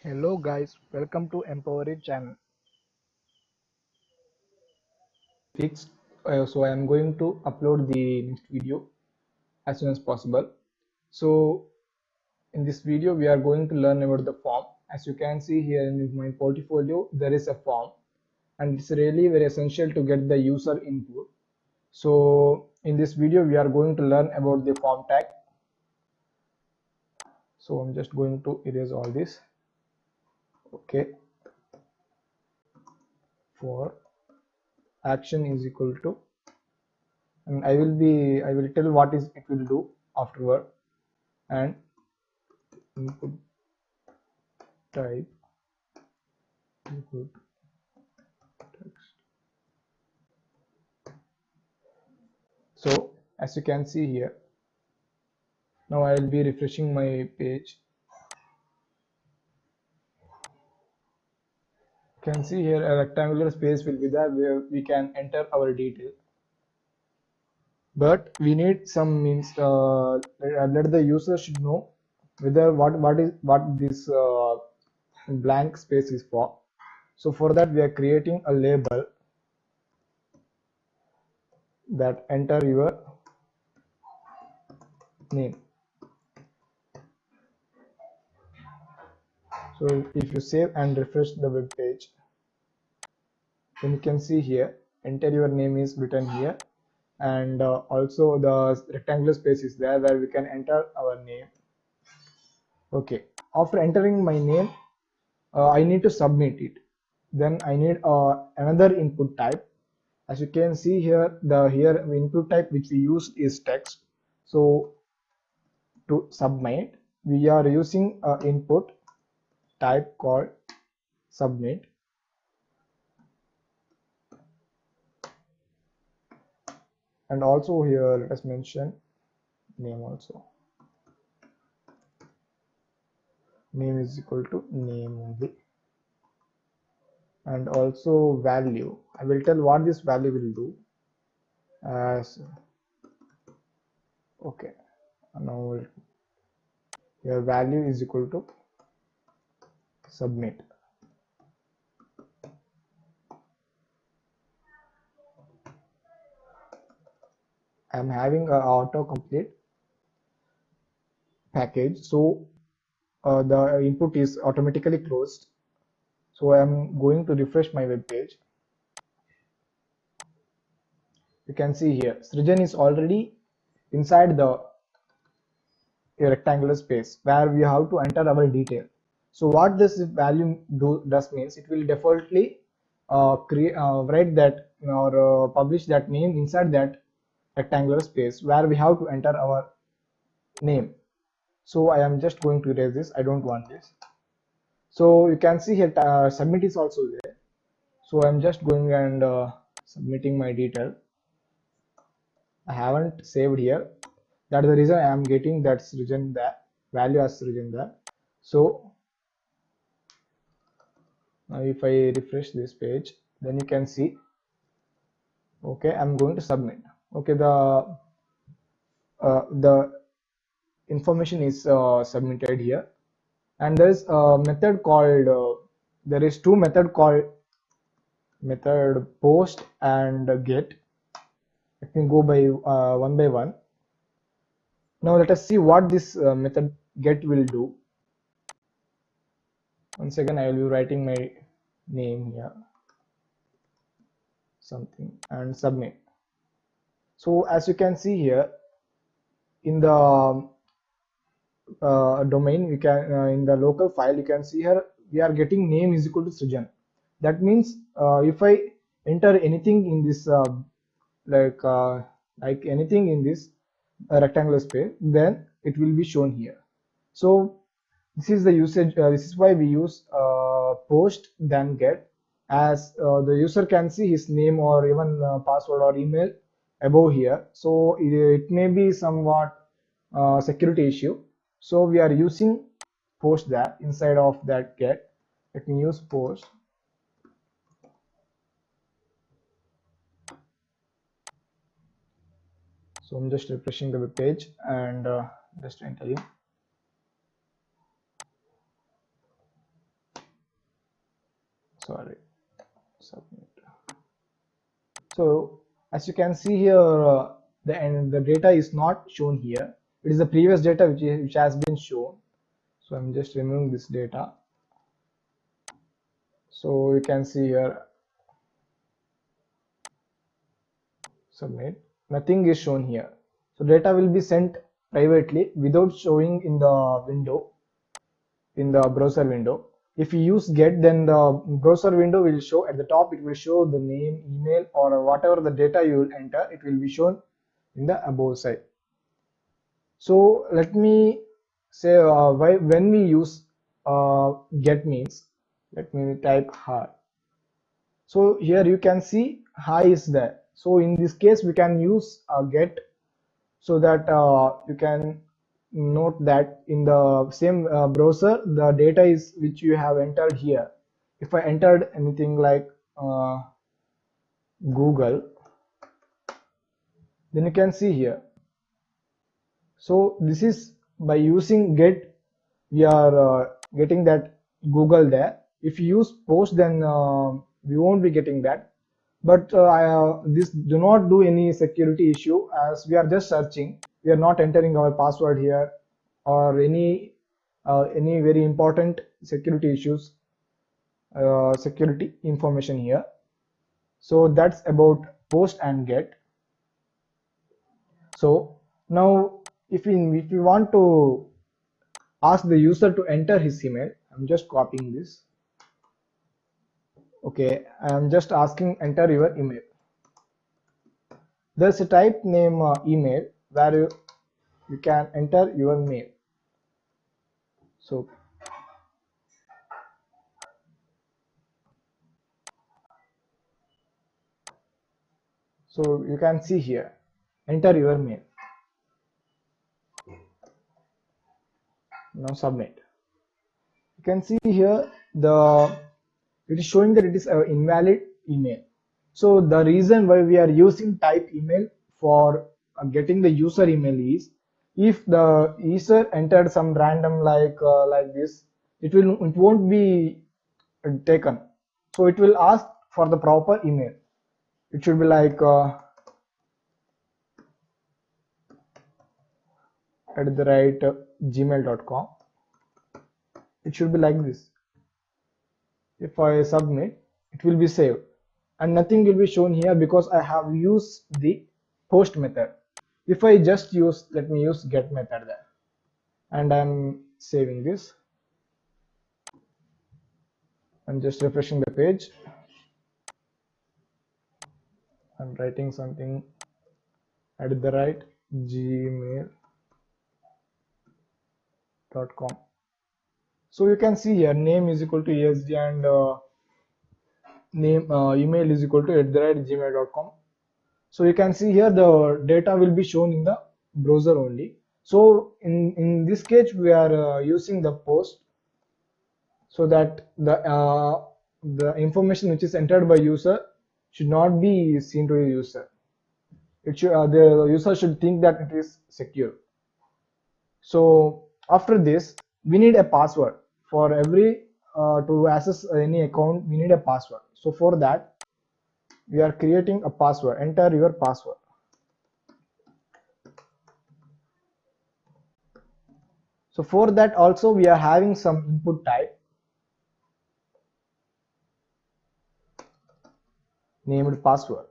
Hello guys, welcome to Empowery channel. Fixed, so I am going to upload the next video as soon as possible. So in this video we are going to learn about the form. As you can see here in my portfolio, there is a form, and it's really very essential to get the user input. So in this video we are going to learn about the form tag. So I'm just going to erase all this. Okay, for action is equal to, and I will tell what is it will do afterward. And input type input text. So as you can see here, now I will be refreshing my page. You can see here a rectangular space will be there where we can enter our detail, but we need some means, let the user should know whether what this blank space is for. So for that we are creating a label that enter your name. So if you save and refresh the web page, then you can see here enter your name is written here, and also the rectangular space is there where we can enter our name. Okay, after entering my name, I need to submit it. Then I need another input type. As you can see here, the input type which we use is text. So to submit, we are using input type called submit. And also here let us mention name also. Name is equal to name only. And also value, I will tell what this value will do as. Okay, now your value is equal to submit. I am having a autocomplete package, so the input is automatically closed. So I am going to refresh my web page. You can see here Srijan is already inside the rectangular space where we have to enter our detail. So what this value does means it will defaultly write that or publish that name inside that rectangular space where we have to enter our name. So I am just going to erase this. I don't want this. So you can see here submit is also there. So I'm just going and submitting my detail. I haven't saved here. That is the reason I am getting that region there, value as region there. So now if I refresh this page, then you can see, okay, I'm going to submit. Okay, the information is submitted here, and there is a method called there is two method called method post and get. Let me go by one by one. Now let us see what this method get will do. Once again, I will be writing my name here, something, and submit. So as you can see here in the domain, we can in the local file you can see here we are getting name is equal to Srijan. That means if I enter anything in this like uh, like anything in this rectangular space, then it will be shown here. So this is the usage. This is why we use post then get, as the user can see his name or even password or email above here. So it may be somewhat security issue. So we are using post that inside of that get. Let me use post. So I'm just refreshing the web page and just entering. sorry, submit. So as you can see here, the data is not shown here. It is the previous data which has been shown. So I'm just removing this data. So you can see here, submit. Nothing is shown here. So data will be sent privately without showing in the window, in the browser window. If you use get, then the browser window will show at the top. It will show the name, email, or whatever the data you will enter. It will be shown in the above side. So let me say when we use get means, let me type hi. So here you can see hi is there. So in this case we can use get, so that you can note that in the same browser the data is which you have entered here. If I entered anything like Google, then you can see here. So this is by using get, we are getting that Google there. If you use post, then we won't be getting that. But this do not do any security issue, as we are just searching. We are not entering our password here or any very important security issues, security information here. So that's about post and get. So now if we want to ask the user to enter his email, I'm just copying this. Okay, I'm just asking enter your email. There's a type name email where you can enter your mail. So you can see here, enter your mail. Now submit. You can see here it is showing that it is an invalid email. So the reason why we are using type email for getting the user email is, if the user entered some random like this, it won't be taken. So it will ask for the proper email. It should be like @gmail.com. It should be like this. If I submit, it will be saved and nothing will be shown here because I have used the post method. If I just use, let me use get method there, and I'm saving this. I'm just refreshing the page. I'm writing something @gmail.com. So you can see here name is equal to ESD and email is equal to @gmail.com. So you can see here the data will be shown in the browser only. So in this case we are using the post, so that the information which is entered by user should not be seen to a user. It should the user should think that it is secure. So after this we need a password for every to access any account. We need a password. So for that we are creating a password. Enter your password. So for that also we are having some input type named password.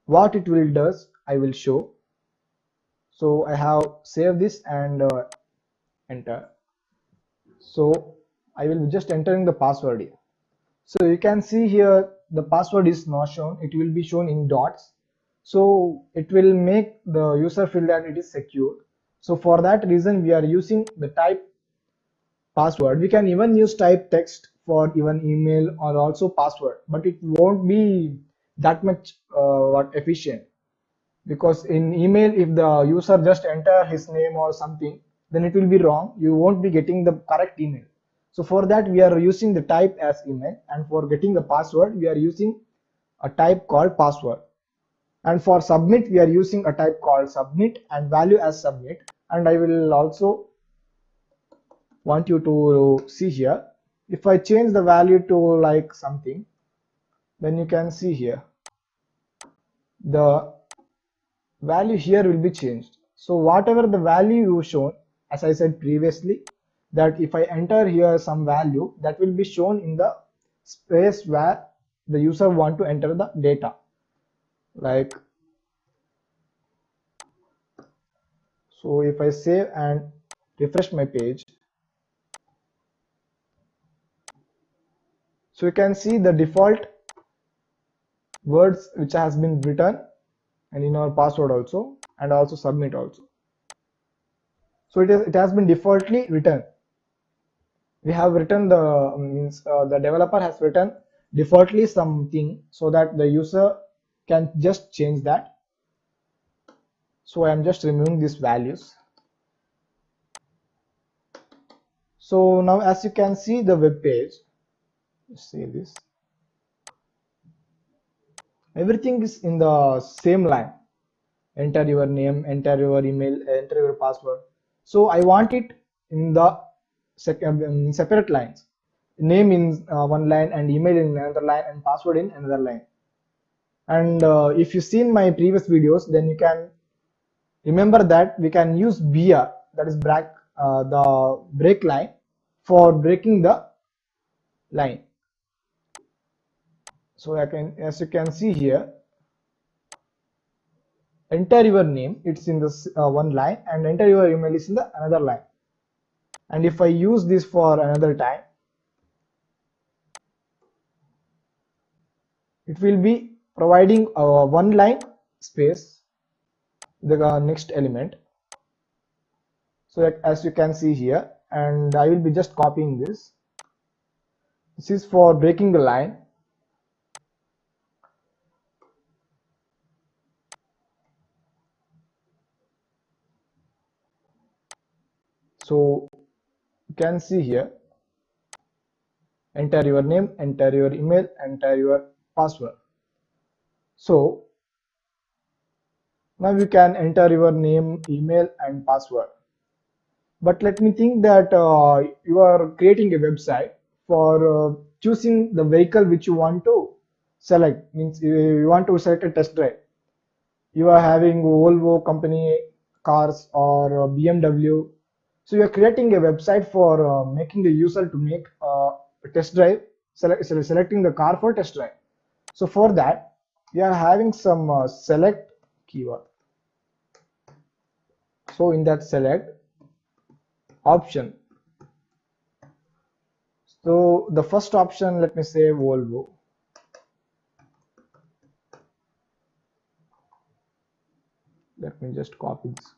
What it will does, I will show. So I have saved this and enter. So I will be just entering the password here. So you can see here the password is not shown. It will be shown in dots. So it will make the user feel that it is secure. So for that reason we are using the type password. We can even use type text for even email or also password, but it won't be that much efficient, because in email if the user just enter his name or something, then it will be wrong. You won't be getting the correct email. So for that we are using the type as email, and for getting the password we are using a type called password. And for submit we are using a type called submit and value as submit. And I will also want you to see here, If I change the value to like something, then you can see here the value here will be changed. So whatever the value you shown, as I said previously, that if I enter here some value, that will be shown in the space where the user want to enter the data. Like, so if I save and refresh my page, so you can see the default words which has been written and in our password also, and also submit also. So it has been defaultly written. We have written the means the developer has written defaultly something so that the user can just change that. So I am just removing these values. So now as you can see the web page, see this, everything is in the same line. Enter your name, enter your email, enter your password. So I want it in the separate lines, name in one line and email in another line and password in another line. And if you seen my previous videos, then you can remember that we can use BR, that is the break line, for breaking the line. So I can, as you can see here, enter your name, it's in this one line, and enter your email is in the another line. And if I use this for another time, it will be providing one line space, the next element. So that, as you can see here, and I will be just copying this. This is for breaking the line. So you can see here, enter your name, enter your email, enter your password. So now you can enter your name, email and password. But let me think that you are creating a website for choosing the vehicle which you want to select. Means you want to select a test drive. You are having Volvo company cars or BMW. So you are creating a website for making the user to make a test drive, selecting the car for test drive. So for that, we are having some select keyword. So in that select option, so the first option, let me say Volvo. Let me just copy this.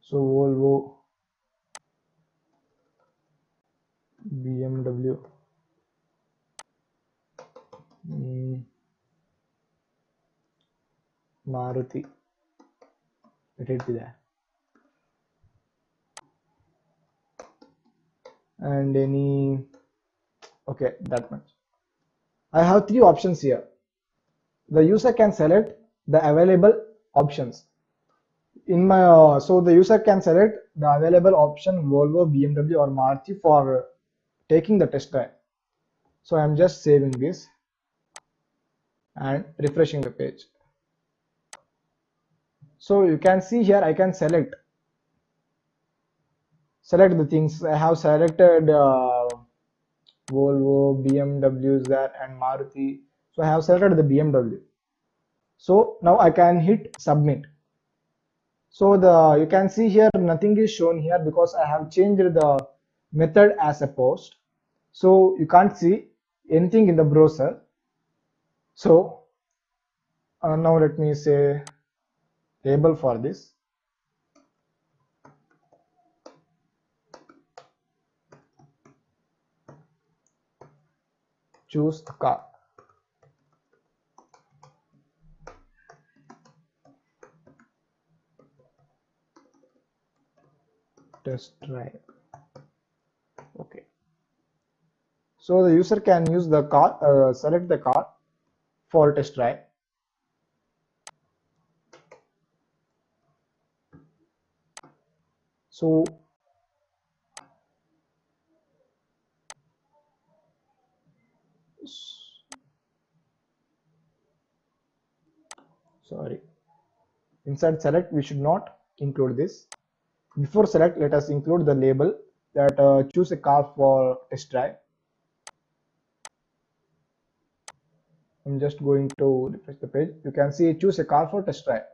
So Volvo, BMW, Maruti. Let it be there. And any, okay, that much. I have three options here. The user can select the available options. In my so the user can select the available option Volvo, BMW or Maruti for taking the test drive. So I'm just saving this and refreshing the page. So you can see here I can select the things. I have selected Volvo, BMW there and Maruti. So I have selected the BMW. So now I can hit submit. So the you can see here nothing is shown here because I have changed the method as a post. So you can't see anything in the browser. So now let me say label for this. Choose a car. Test drive. Okay. So the user can use the car, select the car for test drive. So sorry, inside select we should not include this. Before select, let us include the label that choose a car for test drive. I'm just going to refresh the page. You can see choose a car for test drive,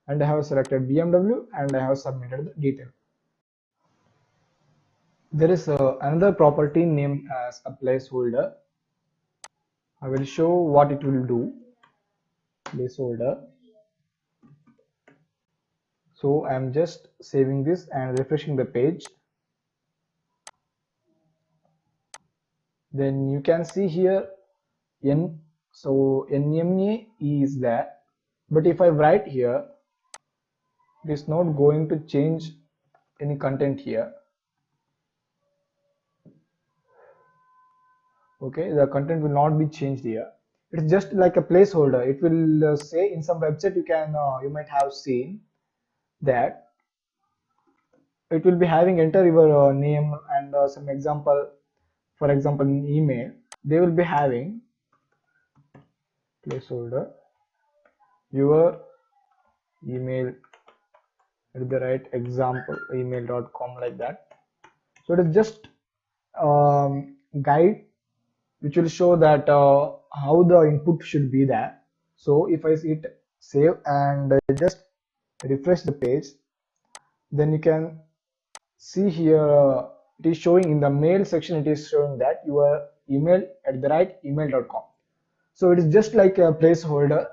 and I have selected BMW and I have submitted the detail. There is another property named as a placeholder. I will show what it will do. Placeholder. So I'm just saving this and refreshing the page. Then you can see here n. So NMA is there, but if I write here, it is not going to change any content here. Okay, the content will not be changed here. It's just like a placeholder. It will say in some website you might have seen that it will be having enter your name and some example. For example, in email they will be having placeholder your email at the right example email.com, like that. So it is just guide which will show that how the input should be there. So if I hit save and just refresh the page, then you can see here it is showing in the mail section, it is showing that your email at the right email.com. So it is just like a placeholder,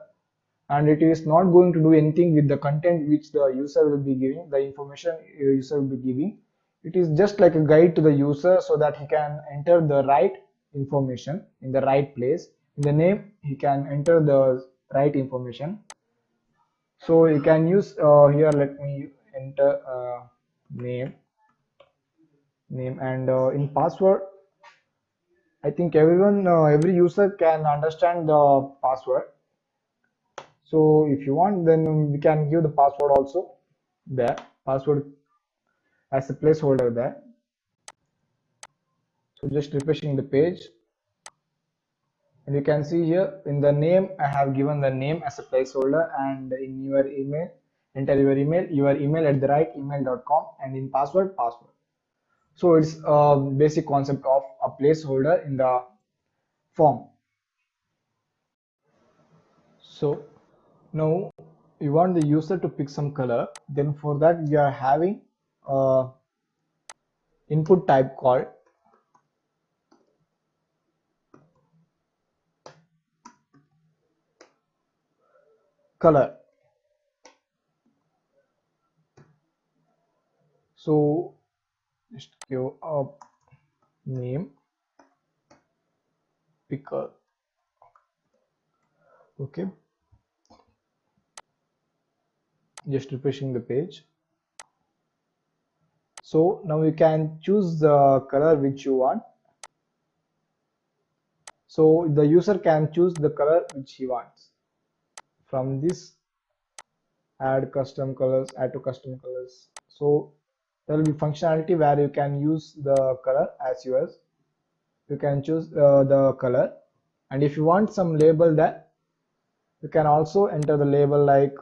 and it is not going to do anything with the content which the user will be giving, the information user will be giving. It is just like a guide to the user so that he can enter the right information in the right place. In the name he can enter the right information. So you can use here, let me enter name and in password, I think every user can understand the password. So if you want, then we can give the password also there, password as a placeholder there. So just refreshing the page, and you can see here in the name I have given the name as a placeholder, and in your email enter your email at the right email.com, and in password. So it's a basic concept of a placeholder in the form. So now you want the user to pick some color, then for that we are having a input type called color. So just give a name picker. Okay, just refreshing the page. So now you can choose the color which you want. So the user can choose the color which he wants. From this add to custom colors. So there will be functionality where you can use the color as yours. You can choose the color, and if you want some label there, you can also enter the label like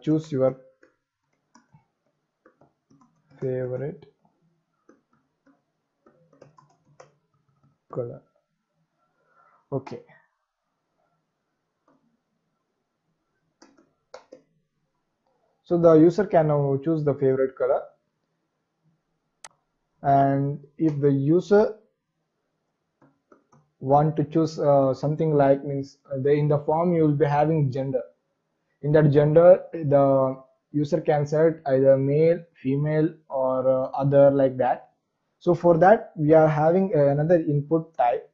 choose your favorite color. Okay, so the user can now choose the favorite color, and if the user want to choose something like means in the form you will be having gender. In that gender the user can select either male, female, or other, like that. So for that we are having another input type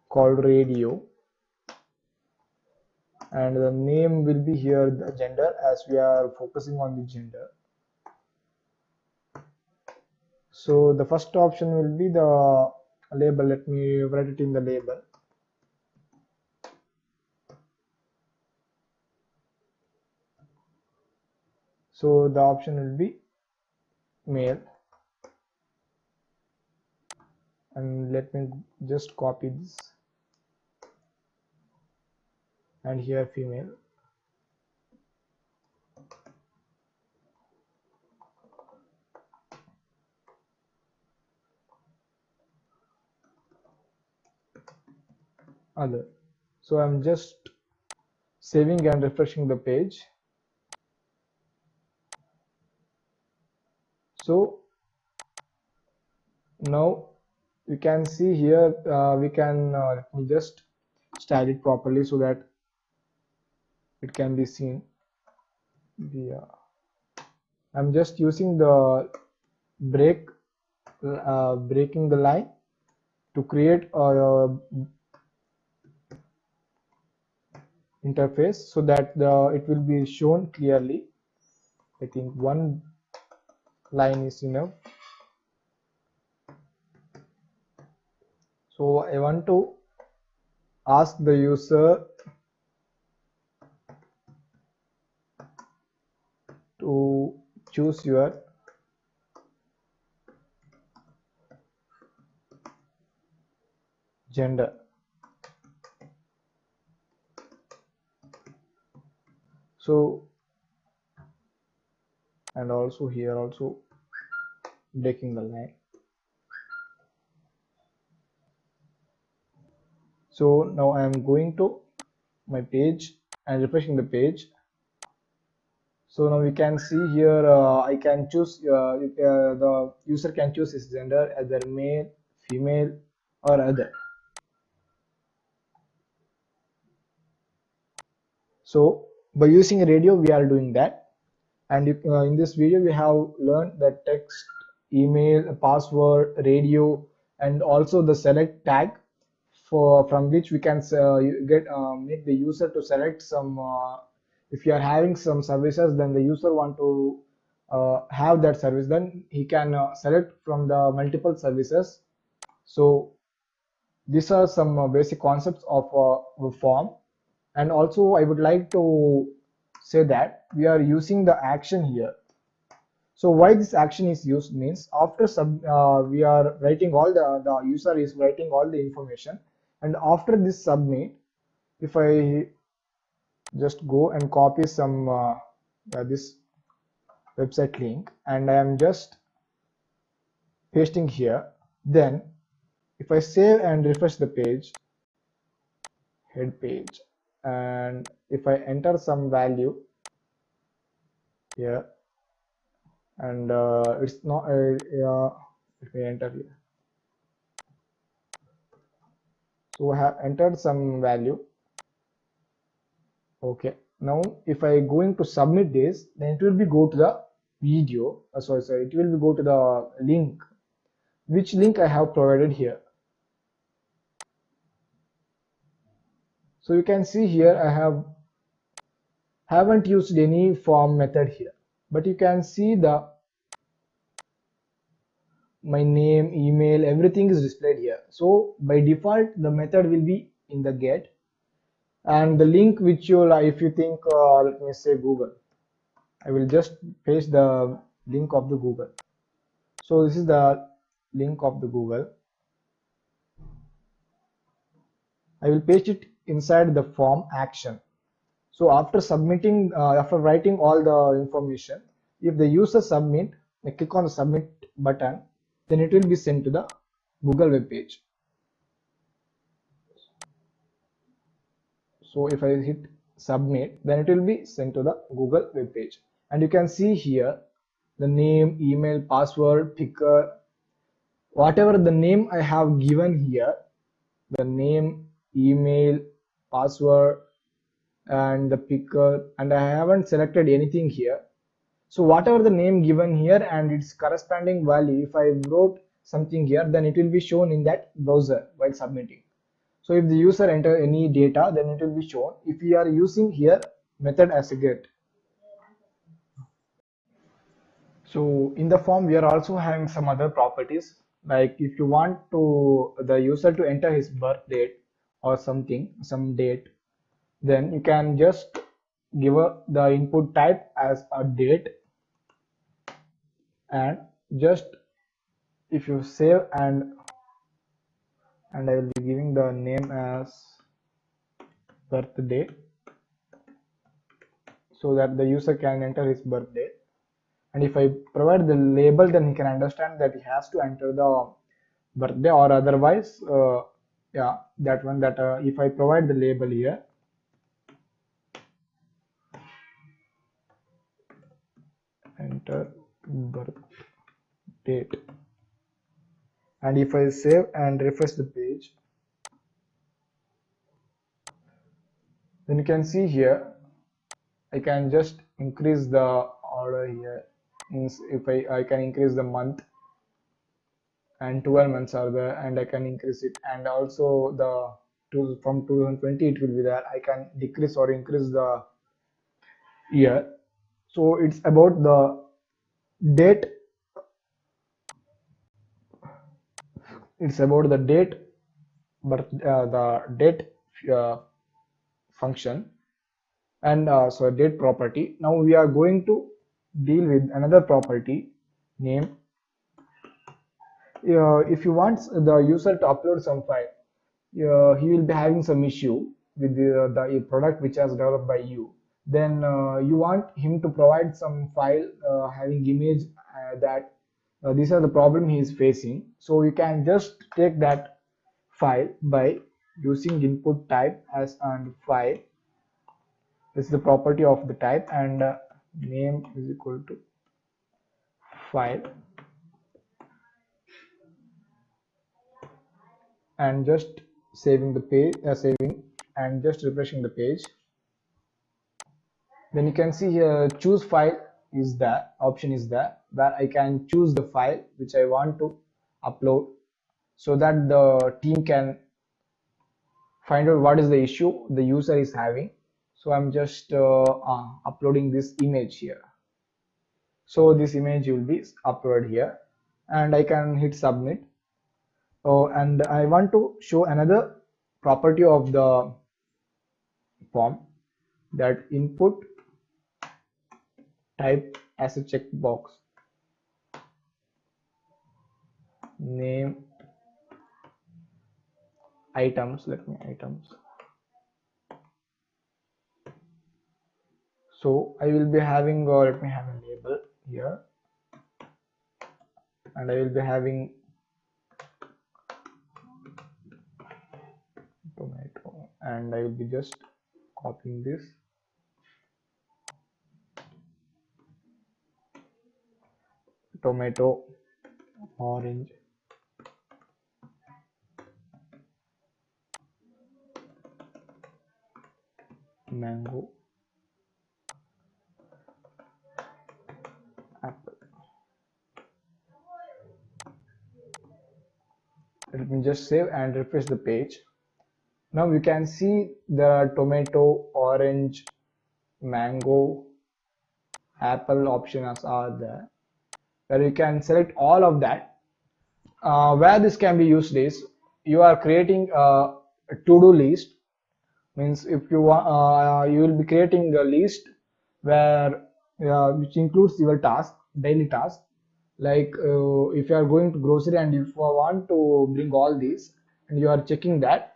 called radio, and the name will be here the gender, as we are focusing on the gender. So the first option will be the label. Let me write it in the label. So the option will be male, and let me just copy this, and here female. Other. So I'm just saving and refreshing the page. So now you can see here, we can let me just style it properly so that it can be seen. Yeah, I'm just using the breaking the line to create a interface so that it will be shown clearly. I think one line is enough. So I want to ask the user to choose your gender. So, and also here also breaking the line. So now I am going to my page and refreshing the page. So now we can see here, I can choose, the user can choose his gender, either male, female, or other. So by using radio we are doing that, and in this video we have learned the text, email, password, radio, and also the select tag, from which we can make the user to select some, if you are having some services, then the user want to have that service, then he can select from the multiple services. So these are some basic concepts of a form. And also I would like to say that we are using the action here. So why this action is used means, after we are writing all the user is writing all the information, and after this submit, if I just go and copy some this website link, and I am just pasting here, then if I save and refresh the page, head page, and if I enter some value here, and it's not let me enter here. So I have entered some value. Okay, now if I going to submit this, then it will be go to the video, sorry, it will be go to the link, which link I have provided here. So you can see here I haven't used any form method here, but you can see my name, email, everything is displayed here. So by default the method will be in the get, and the link which you if you think, let me say Google, I will just paste the link of the Google. So this is the link of the Google. I will paste it inside the form action. So after submitting, after writing all the information, if the user submit, I click on the submit button, then it will be sent to the Google web page. So if I hit submit, then it will be sent to the Google web page, and you can see here the name, email, password, picker, whatever the name I have given here, the name, email, password, and the picker, and I haven't selected anything here. So whatever the name given here and its corresponding value, if I wrote something here, then it will be shown in that browser while submitting. So if the user enter any data, then it will be shown if we are using here method as a get. So in the form we are also having some other properties, like if you want to the user to enter his birth date or something, some date, then you can just give the input type as a date, and just if you save and I will be giving the name as birthday so that the user can enter his birthday. And if I provide the label, then he can understand that he has to enter the birthday, or otherwise yeah, that one, that if I provide the label here, enter birth date, and if I save and refresh the page, then you can see here I can just increase the order here. Means if I can increase the month, and 12 months are there, and I can increase it, and also from 2020 it will be there. I can decrease or increase the year. So it's about the date. It's about the date, but the date uh, function, and so date property. Now we are going to deal with another property, name. If you want the user to upload some file, he will be having some issue with the product which has developed by you. Then you want him to provide some file having image that these are the problem he is facing. So you can just take that file by using input type as and file. This is the property of the type, and name is equal to file, and just saving the page, saving and just refreshing the page. Then you can see here choose file is the option is there, where I can choose the file which I want to upload, so that the team can find out what is the issue the user is having. So I'm just uploading this image here. So this image will be uploaded here, and I can hit submit. Oh, and I want to show another property of the form, that input type as a checkbox, name items, let me items. So I will be having, or let me have a label here, and I will be having tomato, and I will be just copying this, tomato, orange, mango, apple. Let me just save and refresh the page. Now you can see there are tomato, orange, mango, apple options are there, where you can select all of that. Where this can be used is, you are creating a to-do list. Means if you want, you will be creating a list where which includes your task, daily task. Like if you are going to grocery and if you want to bring all these, and you are checking that,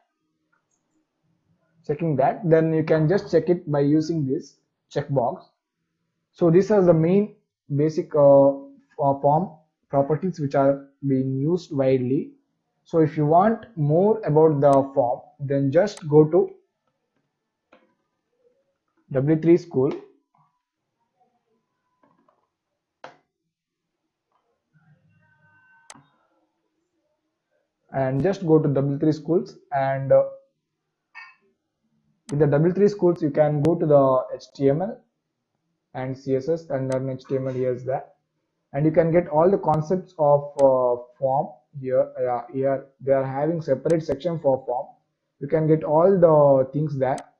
then you can just check it by using this checkbox. So these are the main basic form properties which are being used widely. So if you want more about the form, then just go to W3 School, and just go to W3 Schools, and with the W3 Schools you can go to the HTML and CSS, and then HTML here is that, and you can get all the concepts of form here. Here they are having separate section for form. You can get all the things that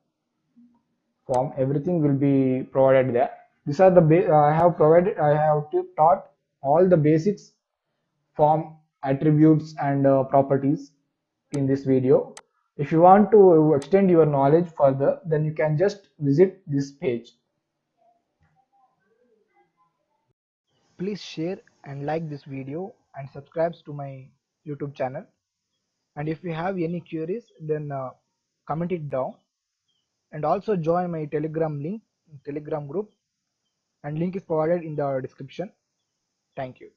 form, everything will be provided there. These are the I have taught all the basics form attributes and properties in this video. If you want to extend your knowledge further, then you can just visit this page. Please share and like this video and subscribes to my YouTube channel. And if you have any queries, then comment it down, and also join my Telegram group, and link is provided in the description. Thank you.